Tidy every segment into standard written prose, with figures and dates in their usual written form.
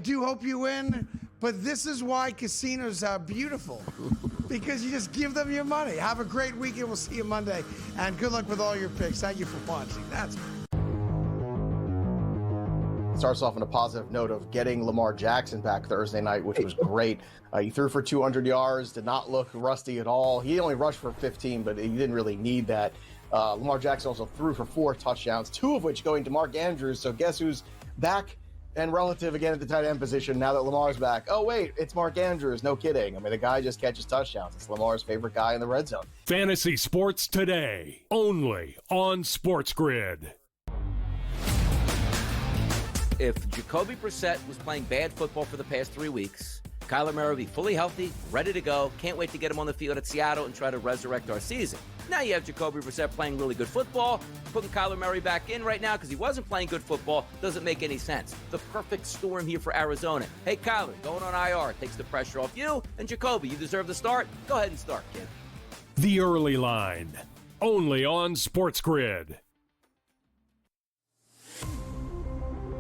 do hope you win, but this is why casinos are beautiful. Because you just give them your money. Have a great weekend. We'll see you Monday. And good luck with all your picks. Thank you for watching. Starts off on a positive note of getting Lamar Jackson back Thursday night, which was great. He threw for 200 yards, did not look rusty at all. He only rushed for 15, but he didn't really need that. Lamar Jackson also threw for 4 touchdowns, 2 of which going to Mark Andrews. So guess who's back and relative again at the tight end position now that Lamar's back? Oh, wait, it's Mark Andrews. No kidding. I mean, the guy just catches touchdowns. It's Lamar's favorite guy in the red zone. Fantasy Sports Today, only on SportsGrid. If Jacoby Brissett was playing bad football for the past 3 weeks, Kyler Murray will be fully healthy, ready to go. Can't wait to get him on the field at Seattle and try to resurrect our season. Now you have Jacoby Brissett playing really good football. Putting Kyler Murray back in right now because he wasn't playing good football doesn't make any sense. The perfect storm here for Arizona. Hey, Kyler, going on IR takes the pressure off you. And Jacoby, you deserve the start. Go ahead and start, kid. The Early Line, only on SportsGrid.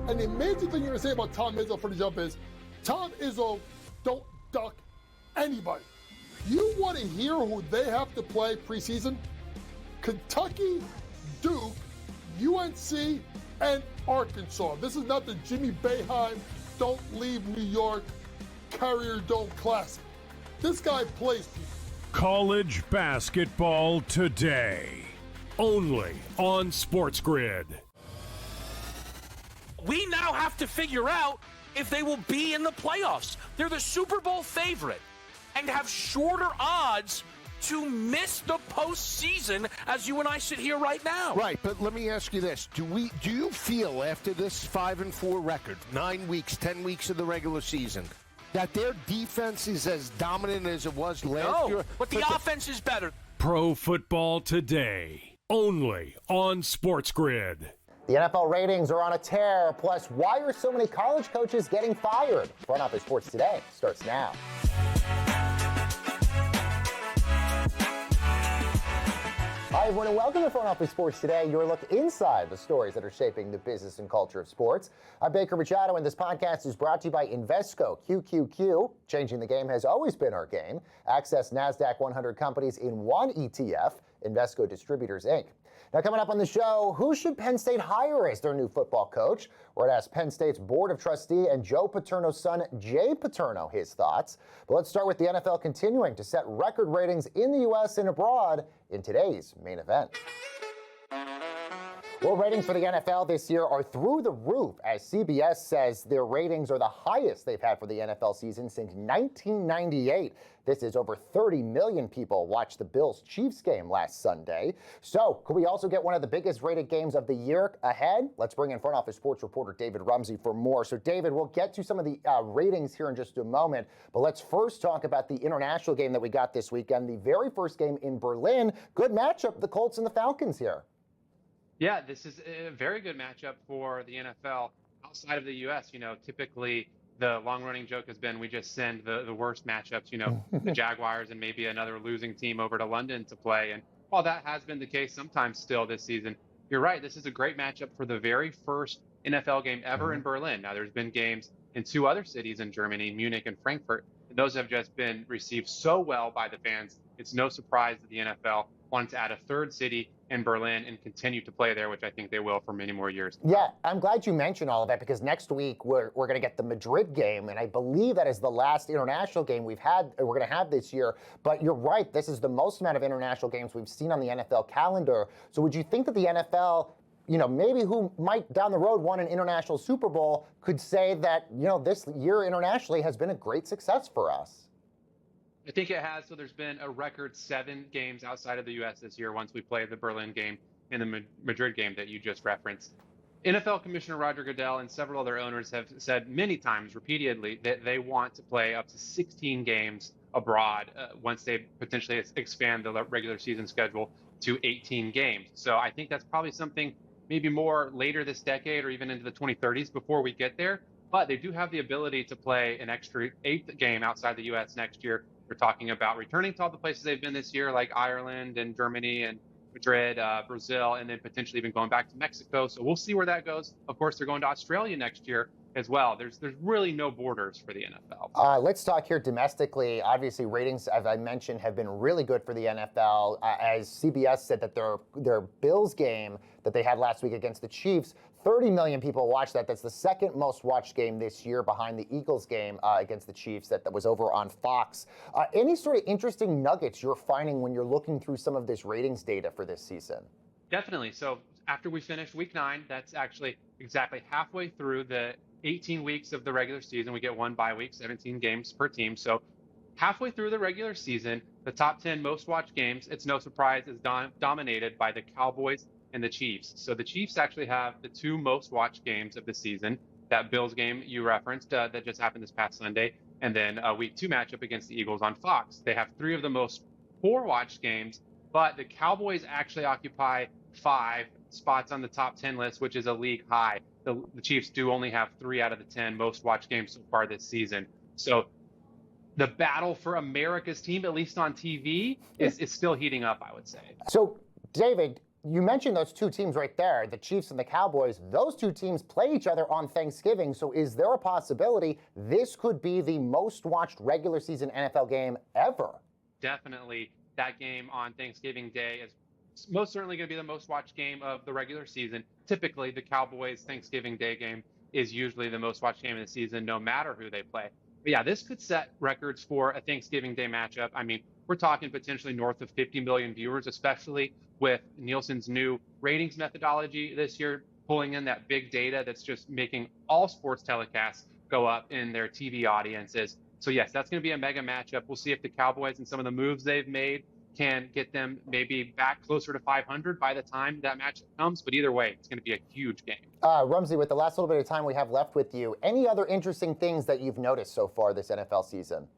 And the amazing thing you're going to say about Tom Izzo for the jump is, Tom Izzo don't duck anybody. You want to hear who they have to play preseason? Kentucky, Duke, UNC, and Arkansas. This is not the Jimmy Boeheim Don't Leave New York Carrier Dome Classic. This guy plays people. College basketball today, only on SportsGrid. We now have to figure out if they will be in the playoffs. They're the Super Bowl favorite and have shorter odds to miss the postseason as you and I sit here right now. Right, but let me ask you this. Do you feel after this 5-4 record, 9 weeks, 10 weeks of the regular season, that their defense is as dominant as it was last year? But the offense is better. Pro Football Today, only on SportsGrid. The NFL ratings are on a tear. Plus, why are so many college coaches getting fired? Front Office Sports Today starts now. Hi, everyone, and welcome to Front Office Sports Today, your look inside the stories that are shaping the business and culture of sports. I'm Baker Machado, and this podcast is brought to you by Invesco QQQ. Changing the game has always been our game. Access NASDAQ 100 companies in one ETF, Invesco Distributors, Inc. Now, coming up on the show, who should Penn State hire as their new football coach? We're going to ask Penn State's Board of Trustee and Joe Paterno's son, Jay Paterno, his thoughts. But let's start with the NFL continuing to set record ratings in the U.S. and abroad in today's main event. Well, ratings for the NFL this year are through the roof, as CBS says their ratings are the highest they've had for the NFL season since 1998. This is over 30 million people watched the Bills-Chiefs game last Sunday. So, could we also get one of the biggest rated games of the year ahead? Let's bring in Front Office Sports reporter David Rumsey for more. So, David, we'll get to some of the ratings here in just a moment, but let's first talk about the international game that we got this weekend, the very first game in Berlin. Good matchup, the Colts and the Falcons here. Yeah, this is a very good matchup for the NFL outside of the U.S. You know, typically the long-running joke has been we just send the worst matchups, you know, the Jaguars and maybe another losing team over to London to play. And while that has been the case sometimes still this season, you're right, this is a great matchup for the very first NFL game ever in Berlin. Now, there's been games in 2 other cities in Germany, Munich and Frankfurt. And those have just been received so well by the fans. It's no surprise that the NFL wanted to add a third city in Berlin and continue to play there, which I think they will for many more years. Yeah, I'm glad you mentioned all of that because next week we're going to get the Madrid game, and I believe that is the last international game we're going to have this year. But you're right, this is the most amount of international games we've seen on the NFL calendar. So would you think that the NFL, you know, maybe who might down the road won an international Super Bowl could say that, you know, this year internationally has been a great success for us? I think it has. So there's been a record 7 games outside of the U.S. this year once we play the Berlin game and the Madrid game that you just referenced. NFL Commissioner Roger Goodell and several other owners have said many times repeatedly that they want to play up to 16 games abroad once they potentially expand the regular season schedule to 18 games. So I think that's probably something maybe more later this decade or even into the 2030s before we get there. But they do have the ability to play an extra 8th game outside the U.S. next year. We're talking about returning to all the places they've been this year, like Ireland and Germany and Madrid, Brazil, and then potentially even going back to Mexico. So we'll see where that goes. Of course, they're going to Australia next year. as well. There's really no borders for the NFL. Let's talk here domestically. Obviously, ratings, as I mentioned, have been really good for the NFL. As CBS said that their Bills game that they had last week against the Chiefs, 30 million people watched that. That's the second most watched game this year behind the Eagles game against the Chiefs that was over on Fox. Any sort of interesting nuggets you're finding when you're looking through some of this ratings data for this season? Definitely. So after we finished week 9, that's actually exactly halfway through the 18 weeks of the regular season. We get one bye week, 17 games per team. So halfway through the regular season, the top 10 most watched games, it's no surprise, is dominated by the Cowboys and the Chiefs. So the Chiefs actually have the 2 most watched games of the season. That Bills game you referenced that just happened this past Sunday, and then a week 2 matchup against the Eagles on Fox. They have 3 of the most 4 watched games, but the Cowboys actually occupy 5 spots on the top 10 list, which is a league high. The Chiefs do only have 3 out of the 10 most watched games so far this season. So the battle for America's team, at least on TV, is still heating up, I would say. So, David, you mentioned those 2 teams right there, the Chiefs and the Cowboys. Those 2 teams play each other on Thanksgiving. So is there a possibility this could be the most watched regular season NFL game ever? Definitely. That game on Thanksgiving Day is most certainly going to be the most watched game of the regular season. Typically, the Cowboys Thanksgiving Day game is usually the most watched game of the season, no matter who they play. But yeah, this could set records for a Thanksgiving Day matchup. I mean, we're talking potentially north of 50 million viewers, especially with Nielsen's new ratings methodology this year, pulling in that big data that's just making all sports telecasts go up in their TV audiences. So yes, that's going to be a mega matchup. We'll see if the Cowboys and some of the moves they've made can get them maybe back closer to 500 by the time that matchup comes. But either way, it's going to be a huge game. Rumsey, with the last little bit of time we have left with you, any other interesting things that you've noticed so far this NFL season?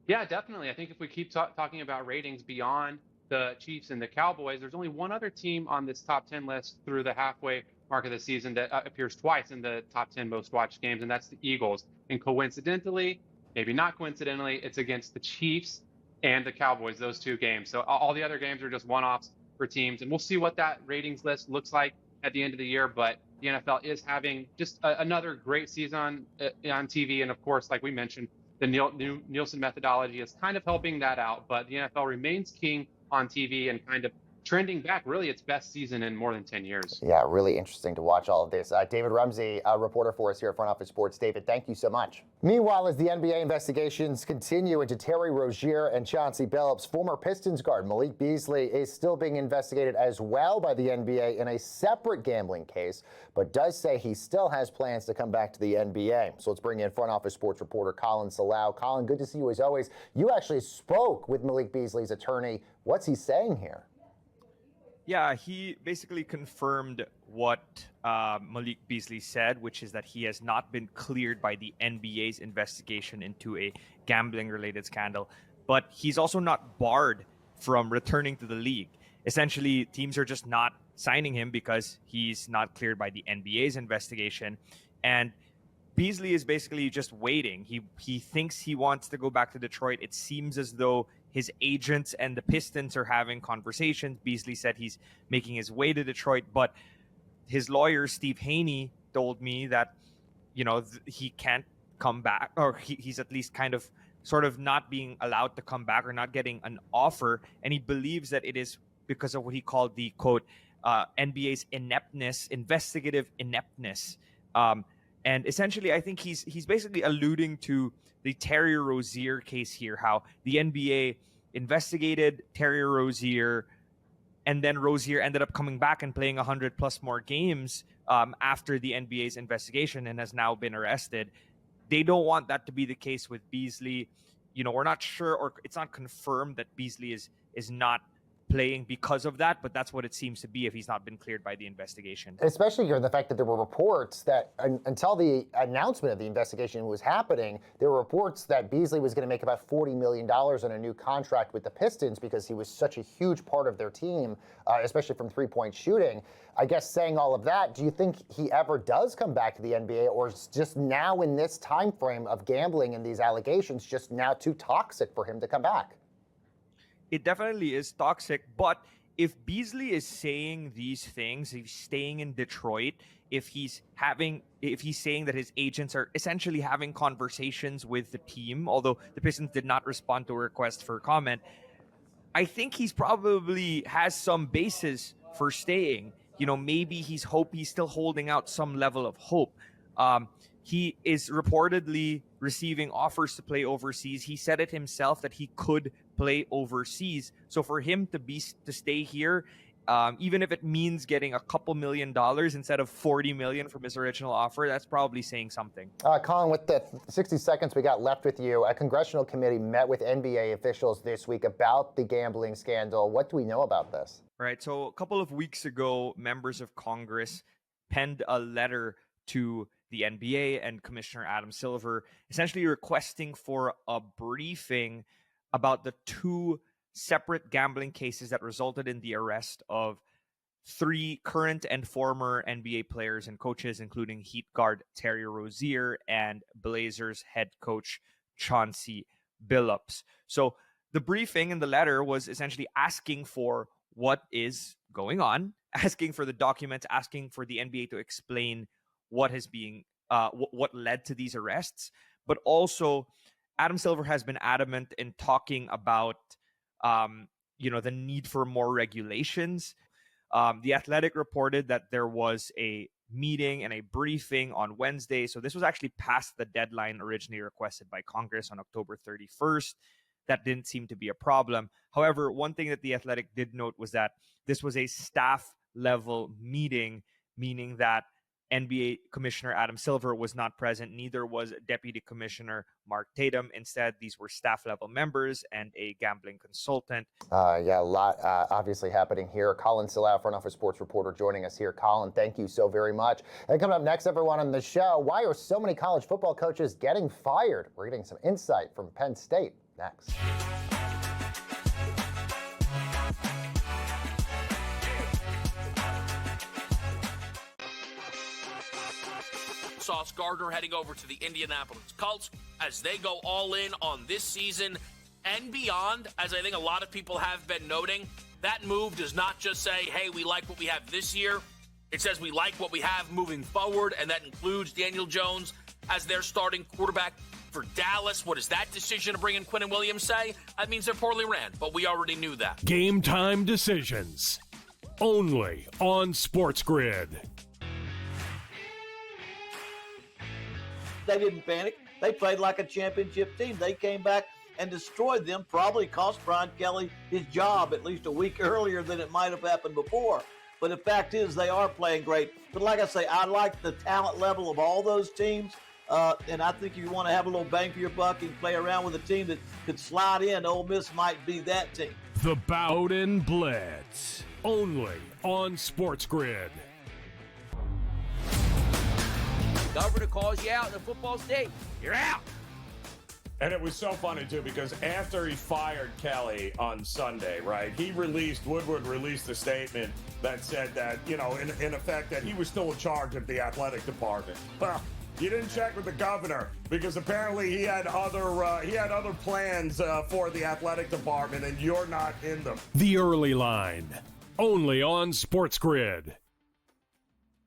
Yeah, definitely. I think if we keep talking about ratings beyond the Chiefs and the Cowboys, there's only one other team on this top 10 list through the halfway mark of the season that appears twice in the top 10 most watched games, and that's the Eagles. And coincidentally, maybe not coincidentally, it's against the Chiefs and the Cowboys, those 2 games. So all the other games are just one-offs for teams, and we'll see what that ratings list looks like at the end of the year. But the NFL is having just another great season on TV, and of course, like we mentioned, the Nielsen methodology is kind of helping that out. But the NFL remains king on TV and kind of trending back, really its best season in more than 10 years. Yeah, really interesting to watch all of this. David Rumsey, a reporter for us here at Front Office Sports. David, thank you so much. Meanwhile, as the NBA investigations continue into Terry Rozier and Chauncey Billups, former Pistons guard Malik Beasley is still being investigated as well by the NBA in a separate gambling case, but does say he still has plans to come back to the NBA. So let's bring in Front Office Sports reporter Colin Salau. Colin, good to see you as always. You actually spoke with Malik Beasley's attorney. What's he saying here? Yeah, he basically confirmed what Malik Beasley said, which is that he has not been cleared by the NBA's investigation into a gambling-related scandal, but he's also not barred from returning to the league. Essentially, teams are just not signing him because he's not cleared by the NBA's investigation, and Beasley is basically just waiting. He thinks he wants to go back to Detroit. It seems as though his agents and the Pistons are having conversations. Beasley said he's making his way to Detroit, but his lawyer, Steve Haney, told me that, he can't come back, or he's at least kind of sort of not being allowed to come back or not getting an offer. And he believes that it is because of what he called the, quote, NBA's ineptness, investigative ineptness. And essentially, I think he's basically alluding to the Terry Rozier case here, how the NBA investigated Terry Rozier, and then Rozier ended up coming back and playing 100+ more games after the NBA's investigation and has now been arrested. They don't want that to be the case with Beasley. We're not sure, or it's not confirmed that Beasley is not playing because of that, but that's what it seems to be if he's not been cleared by the investigation. Especially given the fact that there were reports that until the announcement of the investigation was happening, there were reports that Beasley was going to make about $40 million on a new contract with the Pistons because he was such a huge part of their team, especially from three-point shooting. I guess saying all of that, do you think he ever does come back to the NBA, or is just now in this time frame of gambling and these allegations just now too toxic for him to come back? It definitely is toxic, but if Beasley is saying these things, he's staying in Detroit, if he's saying that his agents are essentially having conversations with the team, although the Pistons did not respond to a request for comment, I think he's probably has some basis for staying. Maybe he's still holding out some level of hope. He is reportedly receiving offers to play overseas. He said it himself that he could play overseas. So for him to stay here, even if it means getting a couple $1 million instead of $40 million from his original offer, that's probably saying something. Colin, with the 60 seconds we got left with you, a congressional committee met with NBA officials this week about the gambling scandal. What do we know about this? Right. So a couple of weeks ago, members of Congress penned a letter to the NBA and Commissioner Adam Silver, essentially requesting for a briefing about the two separate gambling cases that resulted in the arrest of 3 current and former NBA players and coaches, including Heat guard Terry Rozier and Blazers head coach Chauncey Billups. So the briefing in the letter was essentially asking for what is going on, asking for the documents, asking for the NBA to explain what led to these arrests. But also, Adam Silver has been adamant in talking about the need for more regulations. The Athletic reported that there was a meeting and a briefing on Wednesday. So this was actually past the deadline originally requested by Congress on October 31st. That didn't seem to be a problem. However, one thing that the Athletic did note was that this was a staff level meeting, meaning that NBA Commissioner Adam Silver was not present. Neither was Deputy Commissioner Mark Tatum. Instead, these were staff-level members and a gambling consultant. A lot obviously happening here. Colin Silao, front office sports reporter, joining us here. Colin, thank you so very much. And coming up next, everyone on the show, why are so many college football coaches getting fired? We're getting some insight from Penn State next. Sauce Gardner heading over to the Indianapolis Colts as they go all in on this season and beyond. As I think a lot of people have been noting, that move does not just say, hey, we like what we have this year. It says we like what we have moving forward, and that includes Daniel Jones as their starting quarterback for Dallas. What does that decision to bring in Quinnen Williams say? That means they're poorly ran, but we already knew that. Game time decisions. Only on SportsGrid. They didn't panic. They played like a championship team. They came back and destroyed them, probably cost Brian Kelly his job at least a week earlier than it might have happened before. But the fact is they are playing great. But like I say, I like the talent level of all those teams. And I think if you want to have a little bang for your buck and play around with a team that could slide in, Ole Miss might be that team. The Bowden Blitz. Only on SportsGrid. Governor calls you out in the football state. You're out. And it was so funny, too, because after he fired Kelly on Sunday, right, Woodward released a statement that said that, in effect, that he was still in charge of the athletic department. Well, you didn't check with the governor because apparently he had other plans for the athletic department, and you're not in them. The Early Line. Only on SportsGrid.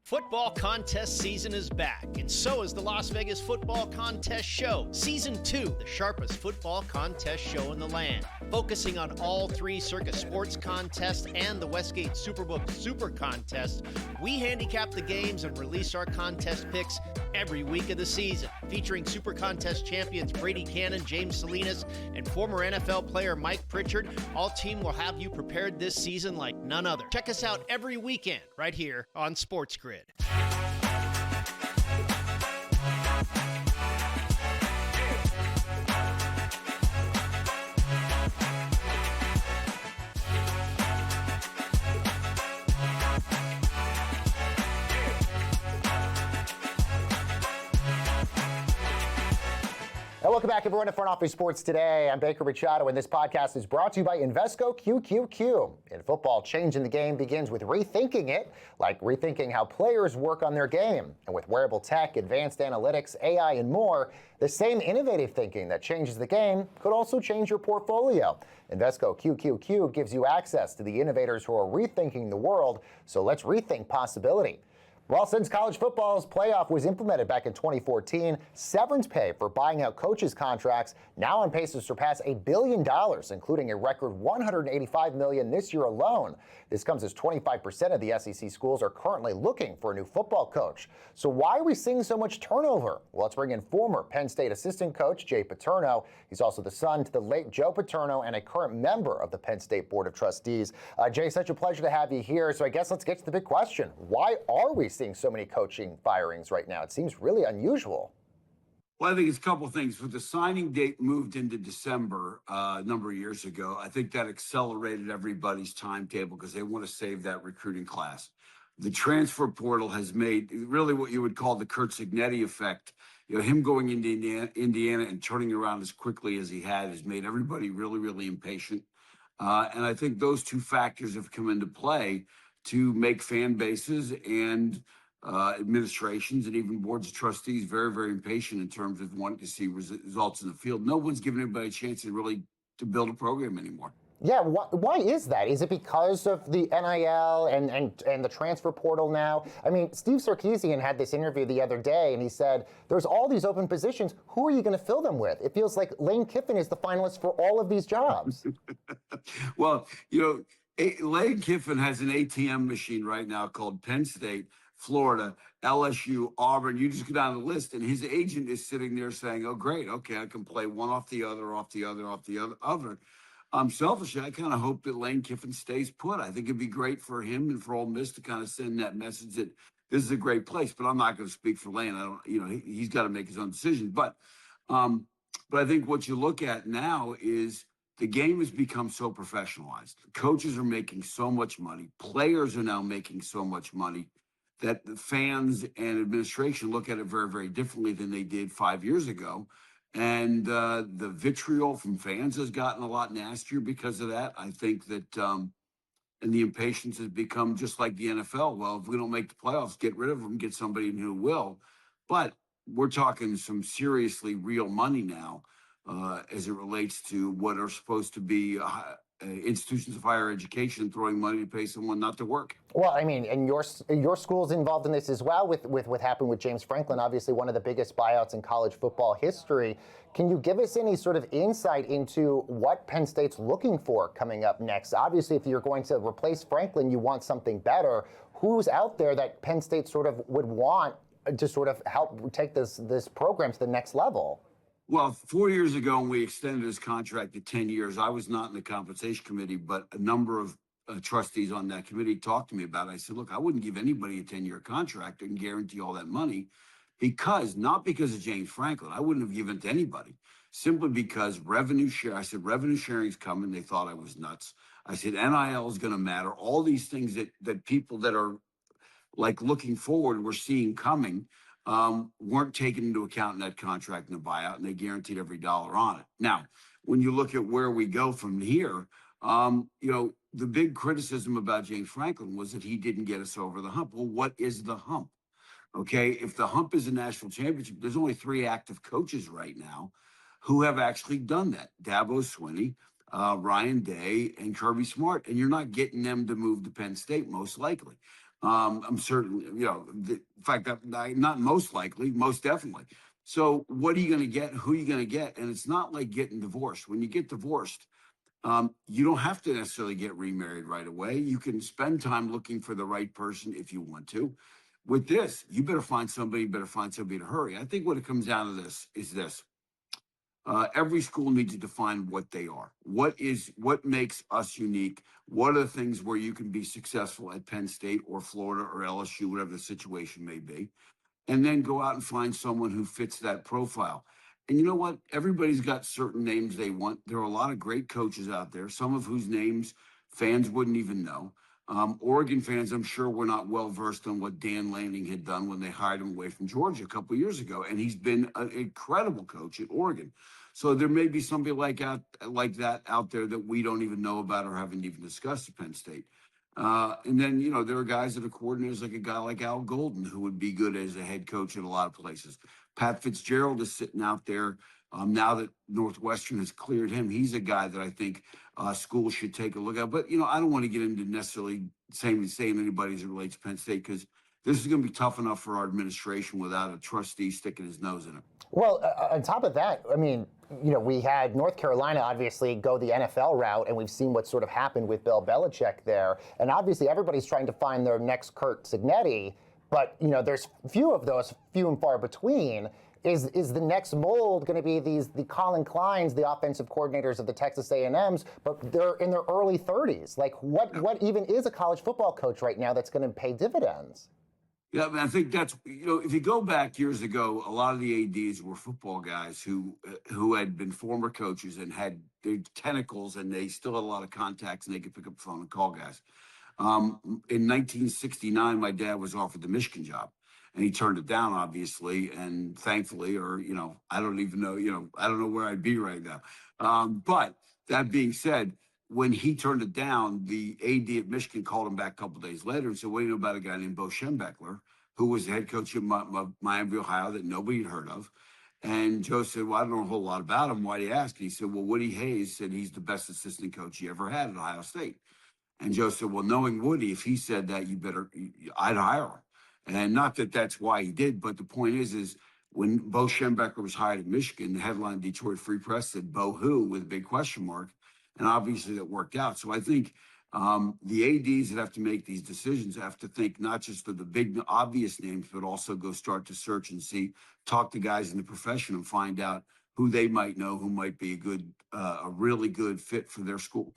Football contest season is back, and so is the Las Vegas Football Contest Show. Season 2, the sharpest football contest show in the land. Focusing on all 3 Circus Sports contests and the Westgate Superbook Super Contest, we handicap the games and release our contest picks every week of the season. Featuring Super Contest champions Brady Cannon, James Salinas, and former NFL player Mike Pritchard, all team will have you prepared this season like none other. Check us out every weekend right here on SportsGrid. Welcome back, everyone, to Front Office Sports Today. I'm Baker Machado, and this podcast is brought to you by Invesco QQQ. In football, changing the game begins with rethinking it, like rethinking how players work on their game. And with wearable tech, advanced analytics, AI, and more, the same innovative thinking that changes the game could also change your portfolio. Invesco QQQ gives you access to the innovators who are rethinking the world, so let's rethink possibility. Well, since college football's playoff was implemented back in 2014, severance pay for buying out coaches' contracts now on pace to surpass $1 billion, including a record $185 million this year alone. This comes as 25% of the SEC schools are currently looking for a new football coach. So why are we seeing so much turnover? Well, let's bring in former Penn State assistant coach Jay Paterno. He's also the son to the late Joe Paterno and a current member of the Penn State Board of Trustees. Jay, such a pleasure to have you here. So I guess let's get to the big question. Why are we seeing so many coaching firings right now? It seems really unusual. Well, I think it's a couple of things. With the signing date moved into December a number of years ago, I think that accelerated everybody's timetable because they want to save that recruiting class. The transfer portal has made really what you would call the Kurt Signetti effect. You know, him going into Indiana and turning around as quickly as he has made everybody really, really impatient. And I think those two factors have come into play to make fan bases and administrations and even boards of trustees very, very impatient in terms of wanting to see results in the field. No one's giving anybody a chance to build a program anymore. Yeah, why is that? Is it because of the NIL and the transfer portal now? I mean, Steve Sarkisian had this interview the other day, and he said, there's all these open positions. Who are you going to fill them with? It feels like Lane Kiffin is the finalist for all of these jobs. Well, you know, Lane Kiffin has an ATM machine right now called Penn State, Florida, LSU, Auburn. You just go down the list, and his agent is sitting there saying, oh, great, okay, I can play one off the other, off the other, off the other. Selfishly, I kind of hope that Lane Kiffin stays put. I think it'd be great for him and for Ole Miss to kind of send that message that this is a great place. But I'm not going to speak for Lane. I don't, you know, he's got to make his own decision. But I think what you look at now is the game has become so professionalized. Coaches are making so much money. Players are now making so much money that the fans and administration look at it very, very differently than they did 5 years ago. And the vitriol from fans has gotten a lot nastier because of that. I think that, and the impatience has become just like the NFL. Well, if we don't make the playoffs, get rid of them, get somebody who will. But we're talking some seriously real money now as it relates to what are supposed to be institutions of higher education throwing money to pay someone not to work. Well, I mean, and your school's involved in this as well with what happened with James Franklin, obviously one of the biggest buyouts in college football history. Can you give us any sort of insight into what Penn State's looking for coming up next? Obviously, if you're going to replace Franklin, you want something better. Who's out there that Penn State sort of would want to sort of help take this program to the next level? Well, 4 years ago, when we extended his contract to 10 years, I was not in the compensation committee, but a number of trustees on that committee talked to me about it. I said, look, I wouldn't give anybody a 10-year contract and guarantee all that money not because of James Franklin. I wouldn't have given it to anybody, simply because revenue share. I said, revenue sharing is coming. They thought I was nuts. I said, NIL is going to matter. All these things that people that are like looking forward, we're seeing coming, weren't taken into account in that contract and the buyout, and they guaranteed every dollar on it. Now, when you look at where we go from here, you know, the big criticism about James Franklin was that he didn't get us over the hump. Well, what is the hump? Okay, if the hump is a national championship, there's only 3 active coaches right now who have actually done that. Dabo Swinney, Ryan Day, and Kirby Smart. And you're not getting them to move to Penn State, most likely. I'm certain, you know, in fact, not most likely, most definitely. So what are you going to get? Who are you going to get? And it's not like getting divorced. When you get divorced, you don't have to necessarily get remarried right away. You can spend time looking for the right person if you want to. With this, you better find somebody in a hurry. I think what it comes down to this is this. Every school needs to define what they are. What makes us unique? What are the things where you can be successful at Penn State or Florida or LSU, whatever the situation may be, and then go out and find someone who fits that profile. And you know what? Everybody's got certain names they want. There are a lot of great coaches out there, some of whose names fans wouldn't even know. Oregon fans, I'm sure, were not well versed on what Dan Lanning had done when they hired him away from Georgia a couple of years ago, and he's been an incredible coach at Oregon. So there may be somebody like that out there that we don't even know about or haven't even discussed at Penn State. And then, you know, there are guys that are coordinators, like a guy like Al Golden, who would be good as a head coach at a lot of places. Pat Fitzgerald is sitting out there. Now that Northwestern has cleared him, he's a guy that I think schools should take a look at. But, you know, I don't want to get into necessarily saying anybody as it relates to Penn State, because this is going to be tough enough for our administration without a trustee sticking his nose in it. Well, on top of that, I mean, we had North Carolina obviously go the NFL route, and we've seen what sort of happened with Bill Belichick there. And obviously, everybody's trying to find their next Curt Cignetti, but there's few of those, few and far between. Is the next mold going to be the Colin Kleins, the offensive coordinators of the Texas A&Ms, but they're in their early 30s? Like, what even is a college football coach right now that's going to pay dividends? Yeah, I mean, I think that's, if you go back years ago, a lot of the ADs were football guys who had been former coaches and had their tentacles, and they still had a lot of contacts, and they could pick up the phone and call guys. In 1969, my dad was offered the Michigan job, and he turned it down, obviously, and thankfully, or, I don't even know, I don't know where I'd be right now. But that being said, when he turned it down, the AD at Michigan called him back a couple of days later and said, "What do you know about a guy named Bo Schembechler, who was the head coach of Miami, Ohio, that nobody had heard of?" And Joe said, "Well, I don't know a whole lot about him. Why do you ask?" And he said, "Well, Woody Hayes said he's the best assistant coach he ever had at Ohio State." And Joe said, "Well, knowing Woody, if he said that, I'd hire him." And not that that's why he did, but the point is when Bo Schembechler was hired at Michigan, the headline Detroit Free Press said, "Bo who?" with a big question mark. And obviously that worked out. So I think the ADs that have to make these decisions have to think not just of the big obvious names, but also go start to search and talk to guys in the profession and find out who they might know, who might be a really good fit for their school.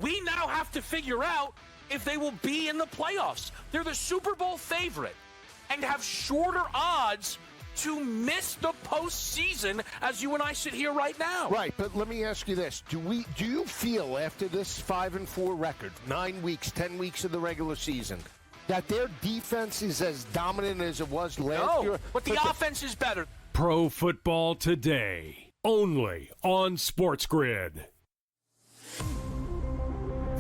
We now have to figure out if they will be in the playoffs. They're the Super Bowl favorite and have shorter odds to miss the postseason as you and I sit here right now. Right, but let me ask you this. Do you feel after this 5-4 record, 9 weeks, 10 weeks of the regular season, that their defense is as dominant as it was last year? But the offense is better. Pro Football Today, only on SportsGrid.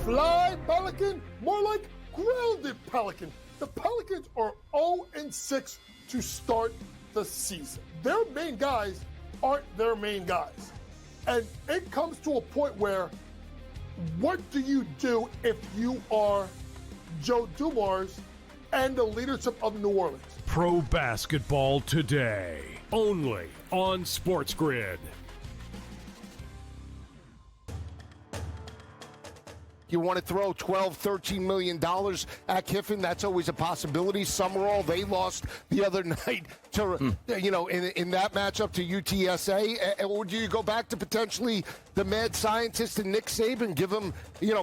Fly Pelican, more like grounded Pelican. The Pelicans are 0-6 to start the season. Their main guys aren't their main guys. And it comes to a point where, what do you do if you are Joe Dumars and the leadership of New Orleans? Pro Basketball Today, only on SportsGrid. You want to throw $12, $13 million at Kiffin? That's always a possibility. Summerall, they lost the other night to, in that matchup to UTSA. Or do you go back to potentially the mad scientist and Nick Saban, give him,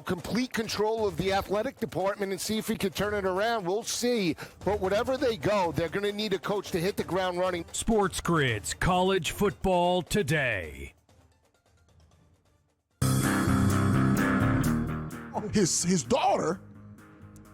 complete control of the athletic department and see if he can turn it around? We'll see. But whatever they go, they're going to need a coach to hit the ground running. SportsGrid's College Football Today. His daughter,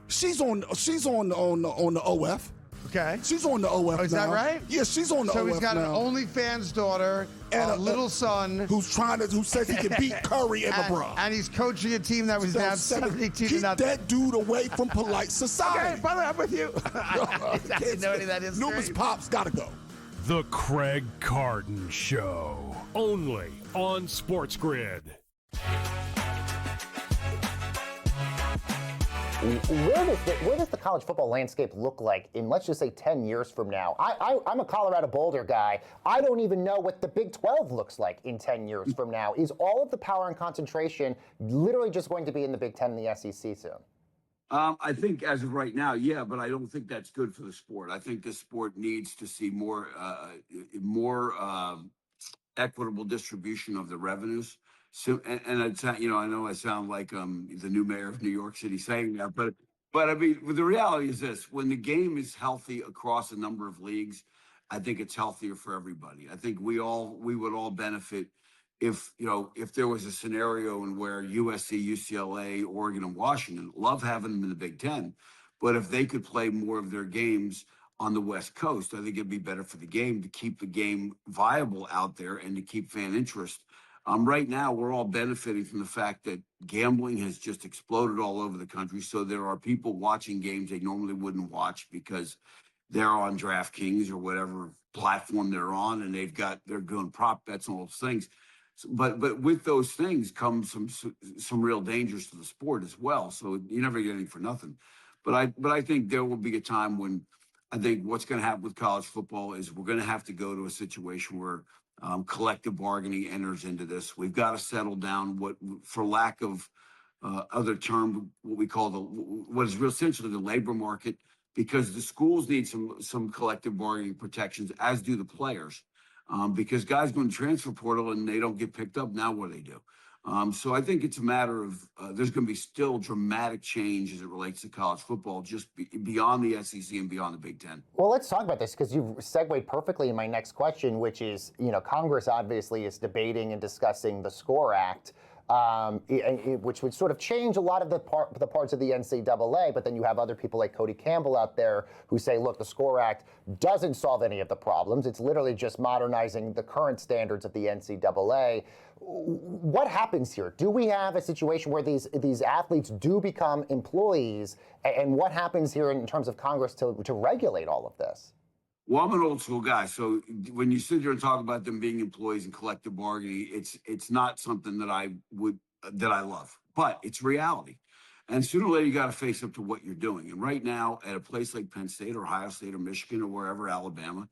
she's on the OF. Okay. She's on the OF. Is that right? Yeah, she's on the OF. So he's got now. an OnlyFans daughter and a little son who says he can beat Curry and LeBron. And he's coaching a team that was down 72 to nothing. Keep that dude away from polite society. Okay, by the way, I'm with you. I didn't know any of that is. Numerous Pops gotta go. The Craig Carton Show, only on SportsGrid. Where does the college football landscape look like in, let's just say, 10 years from now? I'm a Colorado Boulder guy. I don't even know what the Big 12 looks like in 10 years from now. Is all of the power and concentration literally just going to be in the Big 10 and the SEC soon? I think as of right now, yeah, but I don't think that's good for the sport. I think the sport needs to see more equitable distribution of the revenues. So, and it's, I know I sound like the new mayor of New York City saying that, but I mean, the reality is this: when the game is healthy across a number of leagues, I think it's healthier for everybody. I think we would all benefit if there was a scenario in where USC, UCLA, Oregon, and Washington love having them in the Big Ten, but if they could play more of their games on the West Coast, I think it'd be better for the game to keep the game viable out there and to keep fan interest. Right now, we're all benefiting from the fact that gambling has just exploded all over the country. So there are people watching games they normally wouldn't watch because they're on DraftKings or whatever platform they're on, and they're doing prop bets and all those things. But with those things comes some real dangers to the sport as well. So you never get anything for nothing. But I think there will be a time when I think what's going to happen with college football is we're going to have to go to a situation where collective bargaining enters into this. We've got to settle down what, for lack of other term, what we call what is essentially the labor market, because the schools need some collective bargaining protections, as do the players. Because guys go in the transfer portal and they don't get picked up. Now what do they do? So I think it's a matter of there's going to be still dramatic change as it relates to college football, just beyond the SEC and beyond the Big Ten. Well, let's talk about this because you've segued perfectly in my next question, which is, Congress obviously is debating and discussing the SCORE Act, which would sort of change a lot of the parts of the NCAA, but then you have other people like Cody Campbell out there who say, look, the SCORE Act doesn't solve any of the problems. It's literally just modernizing the current standards of the NCAA. What happens here? Do we have a situation where these athletes do become employees, and what happens here in terms of Congress to regulate all of this? Well, I'm an old school guy, so when you sit here and talk about them being employees and collective bargaining, it's not something that I love, but it's reality. And sooner or later, you got to face up to what you're doing. And right now, at a place like Penn State or Ohio State or Michigan or wherever, Alabama,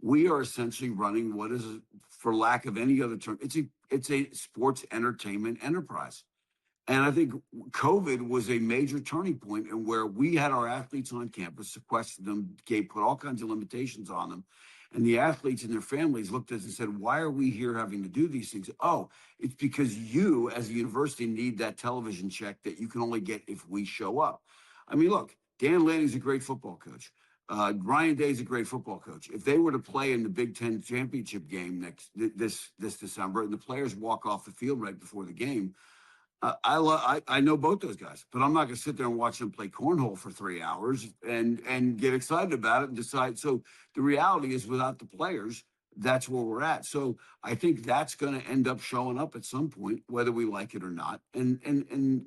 we are essentially running what is, for lack of any other term, it's a sports entertainment enterprise. And I think COVID was a major turning point in where we had our athletes on campus, sequestered them, put all kinds of limitations on them. And the athletes and their families looked at us and said, why are we here having to do these things? Oh, it's because you as a university need that television check that you can only get if we show up. I mean, look, Dan Lanning's a great football coach. Ryan Day's a great football coach. If they were to play in the Big Ten championship game this December and the players walk off the field right before the game, I know both those guys, but I'm not going to sit there and watch them play cornhole for 3 hours and get excited about it and decide. So the reality is, without the players, that's where we're at. So I think that's going to end up showing up at some point, whether we like it or not. And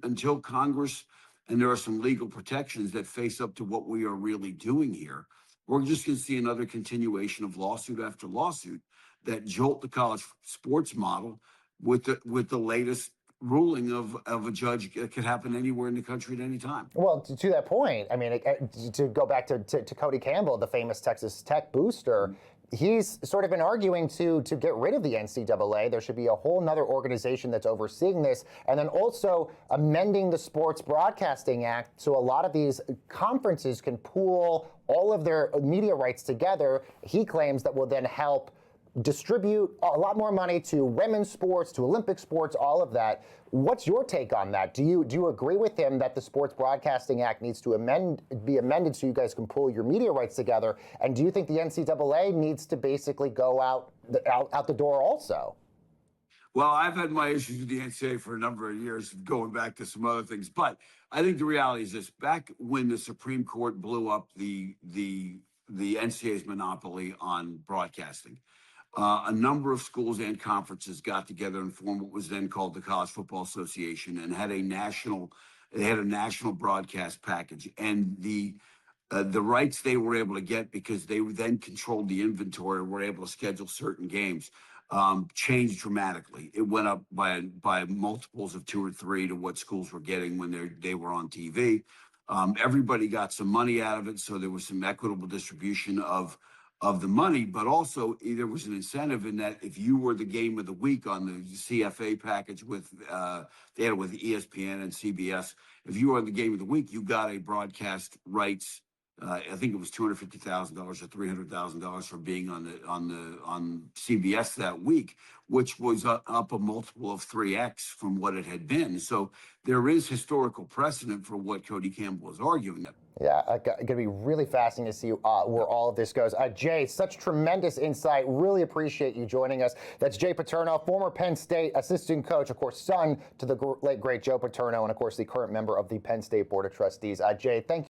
until Congress, and there are some legal protections that face up to what we are really doing here, we're just going to see another continuation of lawsuit after lawsuit that jolt the college sports model with the latest ruling of a judge. It could happen anywhere in the country at any time. Well, to that point, I mean, to go back to Cody Campbell, the famous Texas Tech booster, he's sort of been arguing to get rid of the NCAA. There should be a whole nother organization that's overseeing this, and then also amending the Sports Broadcasting Act so a lot of these conferences can pool all of their media rights together. He claims that will then help distribute a lot more money to women's sports, to Olympic sports, all of that. What's your take on that? Do you agree with him that the Sports Broadcasting Act needs to be amended so you guys can pull your media rights together? And do you think the NCAA needs to basically go out the door also? Well, I've had my issues with the NCAA for a number of years, going back to some other things. But I think the reality is this: back when the Supreme Court blew up the NCAA's monopoly on broadcasting, a number of schools and conferences got together and formed what was then called the College Football Association, and had a national broadcast package. And the rights they were able to get, because they then controlled the inventory, were able to schedule certain games, changed dramatically. It went up by multiples of 2 or 3 to what schools were getting when they were on TV. Everybody got some money out of it, so there was some equitable distribution of the money, but also there was an incentive in that if you were the game of the week on the CFA package with they had it with ESPN and CBS, if you were the game of the week, you got a broadcast rights. I think it was $250,000 or $300,000 for being on CBS that week, which was up a multiple of 3x from what it had been. So there is historical precedent for what Cody Campbell is arguing. Yeah, going to be really fascinating to see where all of this goes. Jay, such tremendous insight. Really appreciate you joining us. That's Jay Paterno, former Penn State assistant coach, of course, son to the late, great Joe Paterno, and, of course, the current member of the Penn State Board of Trustees. Jay, thank you.